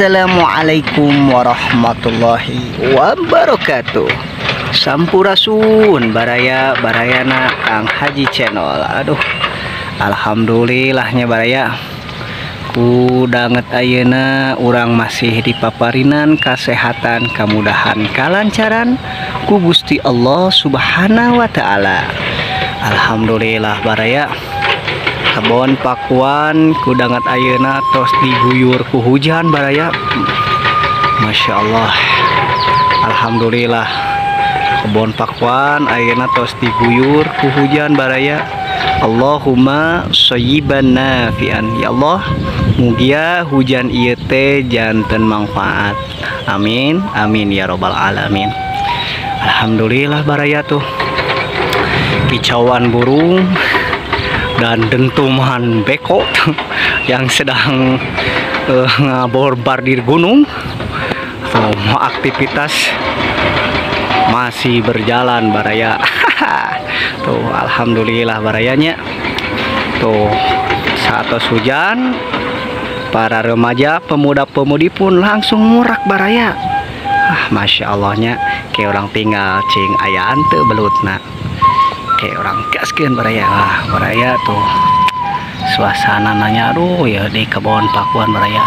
Assalamualaikum warahmatullahi wabarakatuh. Sampurasun baraya barayana Kang Haji Channel. Aduh, alhamdulillahnya baraya kudanget ayeuna urang masih dipaparinan kasehatan kemudahan kalancaran ku Gusti Allah Subhanahu wa taala. Alhamdulillah baraya kebon pakuan kudanget ayeuna tos diguyur ku hujan baraya. Masya Allah, alhamdulillah kebon pakuan ayeuna tos diguyur ku hujan baraya. Allahumma shayyiban nafi'an. Ya Allah, mugia hujan ieu teh janten manfaat. Amin amin ya robbal alamin. Alhamdulillah baraya tuh kicauan burung dan dentuman beko yang sedang ngaborbardir gunung. Tuh, aktivitas masih berjalan baraya. Tuh alhamdulillah barayanya. Tuh saat hujan para remaja pemuda-pemudi pun langsung murak baraya. Masya Allahnya kayak orang tinggal cing ayaan teu belutna. Kayak orang gaskeun baraya. Baraya tuh suasana nanya aduh ya di kebon pakuan baraya.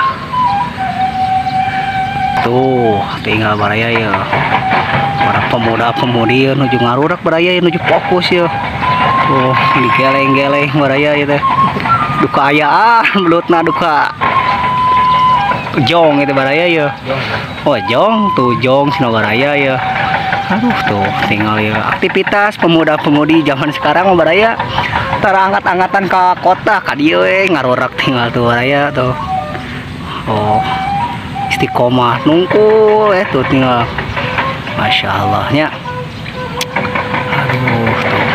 Tuh tinggal baraya ya para pemuda-pemudi nuju ngarurak baraya nuju fokus ya. Tuh digeleng-geleng baraya ya teh. Duka ayaan belutna duka jong itu baraya ya. Oh jong tuh jong sino baraya ya. Aduh tuh tinggal ya aktivitas pemuda-pemudi zaman sekarang baraya tara angkat-angkatan ke kota ka dieu ngarorak tinggal tuh baraya tuh. Oh istiqomah nungkul tuh tinggal. Masya Allahnya. Aduh tuh.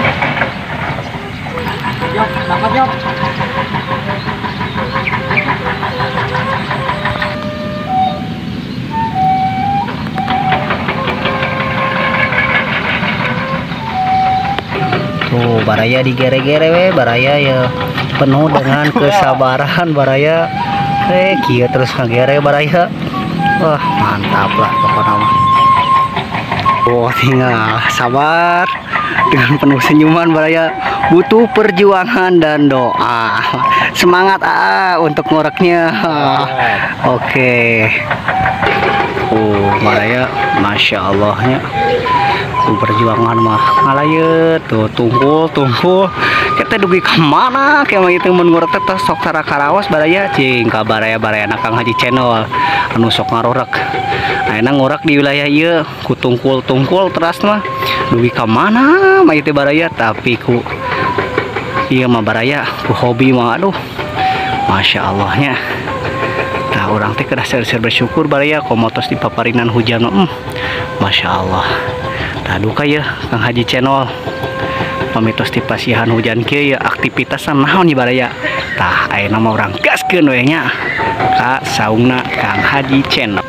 Yuk, dapat yuk. Tuh baraya digere-gere we baraya ya penuh dengan kesabaran baraya. Kieu terus ngagere baraya. Wah mantap lah pokoknya mah. Oh tinggal sabar dengan penuh senyuman baraya. Butuh perjuangan dan doa. Semangat untuk ngoreknya. Oke. Baraya Masya Allahnya. Perjuangan mah ngalayeut tuh tungkul kita dugi kemana kayak gitu mun ngorek teh sok tara karawas baraya cing ka baraya-barayana Kang Haji Channel anu sok ngarorek ayeuna ngorek di wilayah ieu ku tungkul teras mah dugi kemana mah itu baraya tapi ku ieu mah baraya ku hobi mah aduh Masya Allahnya. Nah orang teh kedah ser bersyukur baraya komotos di paparinan hujan Masya Allah. Duka ya Kang Haji Channel pamitos di pasihan hujan kieu ya aktivitasan naon nih baraya tah ayeuna mah urang gaskeun we nya ka saungna Kang Haji Channel.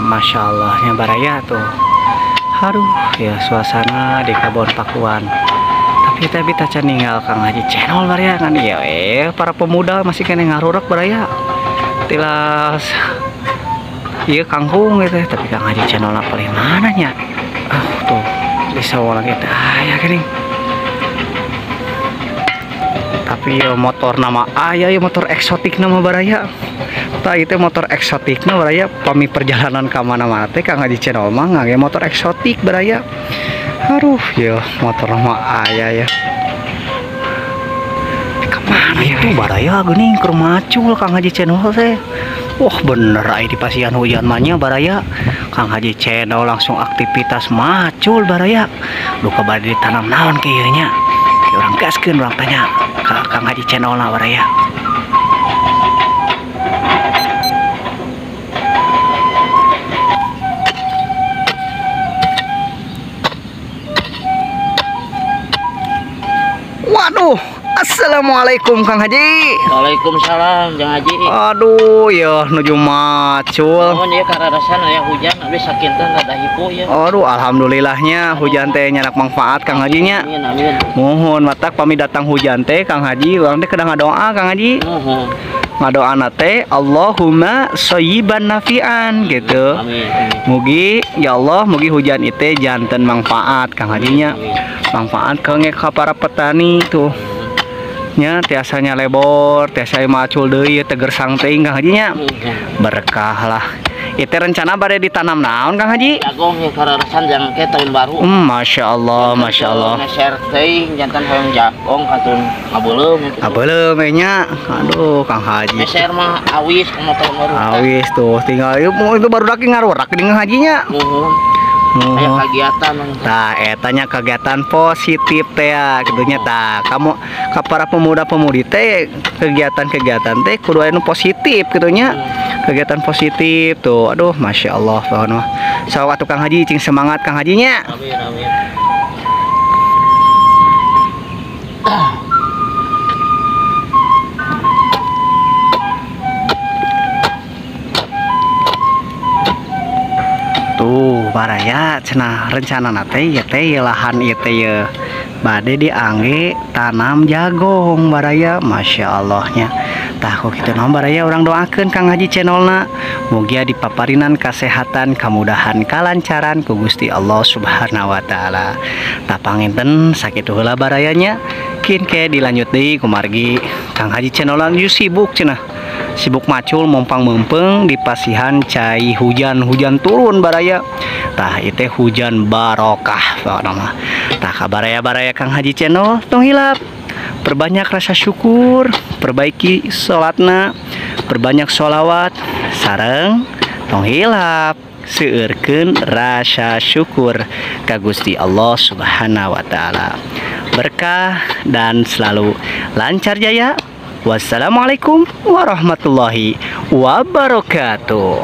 Masya Allahnya baraya tuh. Aduh ya suasana di kebon pakuan. Tapi taca ninggal Kang Haji Channel baraya kan ya para pemuda masih kena ngarurak baraya. Tilas iya kangkung gitu tapi Kang Haji Channel paling mana nya. Tuh bisa orang kita ya gini. Tapi ya motor nama ayah ya motor eksotik nama baraya. Tah itu motor eksotiknya baraya pami perjalanan ke mana-mana teh Kang Haji Channel mah ngage motor eksotik baraya. Aduh ya motor mah aya ya. Kemana ya tuh baraya geuning keur macul Kang Haji Channel teh. Wah bener di pasihan hujan mahnya baraya Kang Haji Channel langsung aktivitas macul baraya. Duh kabadi ditanam naon kieu nya. Orang gaskeun urang tanya ka Kang Haji Channel na baraya. Assalamualaikum Kang Haji. Waalaikumsalam Jang Haji. Aduh ya nuju macul. Mohon ya kararasan aya hujan abis sakinten rada hipo ya. Aduh alhamdulillahnya hujan teh nyarak manfaat Kang Hajinya. Amin amin. Mohon matak pami datang hujan teh Kang Haji urang teh kadang ngadoa Kang Haji. Mohon. Ngadoana teh Allahumma shayyiban nafian gitu. Amin. Mugi ya Allah mugi hujan itu janten manfaat Kang Hajinya. Manfaat ke para petani tuh. Nya tiasanya lebor, tiasa macul deui teger sangteuing Kang Hajinya. Berkah lah. Itu rencana bade ditanam naon Kang Haji? Jagong ya kararasan jang ke tahun baru. Masya Allah, Masya Allah. Ngeser teuing jantan hoyong jagong katun ngabeuleum. Abeuleum nya. Aduh Kang Haji. Ngeser mah awis kumaha tahun baru. Awis tuh tinggal itu baru lagi ngarurak di Kang Hajinya. Aya kegiatan. Tah etanya kegiatan positif teh ya kidunya tah kamu ka para pemuda-pemudi teh kegiatan-kegiatan teh kudu anu positif kidunya. Kegiatan positif tuh. Aduh Masya Allah pohon mah. Sawat Kang Haji cing semangat Kang Hajinya. Amin amin. Tuh baraya cenah rencana nate ya teh lahan ieu teh ya bade diangge tanam jagong baraya Masya Allahnya. Tah kok kitu naon baraya urang doakeun Kang Haji channelna mugia dipaparinan kasehatan kemudahan kalancaran ku Gusti Allah Subhanahu wa taala. Tah panginten sakitu heula barayanya kin ke dilanjut deui kumargi Kang Haji channelna ieu sibuk cenah. Sibuk macul mompang mempeng di pasihan cai hujan turun baraya. Tah itu hujan barokah nama. Tah kabaraya-baraya Kang Haji channel tong hilap. Perbanyak rasa syukur, perbaiki salatna, perbanyak sholawat, sareng tong hilap seueurkeun rasa syukur ka Gusti Allah Subhanahu wa taala. Berkah dan selalu lancar jaya. Wassalamualaikum warahmatullahi wabarakatuh.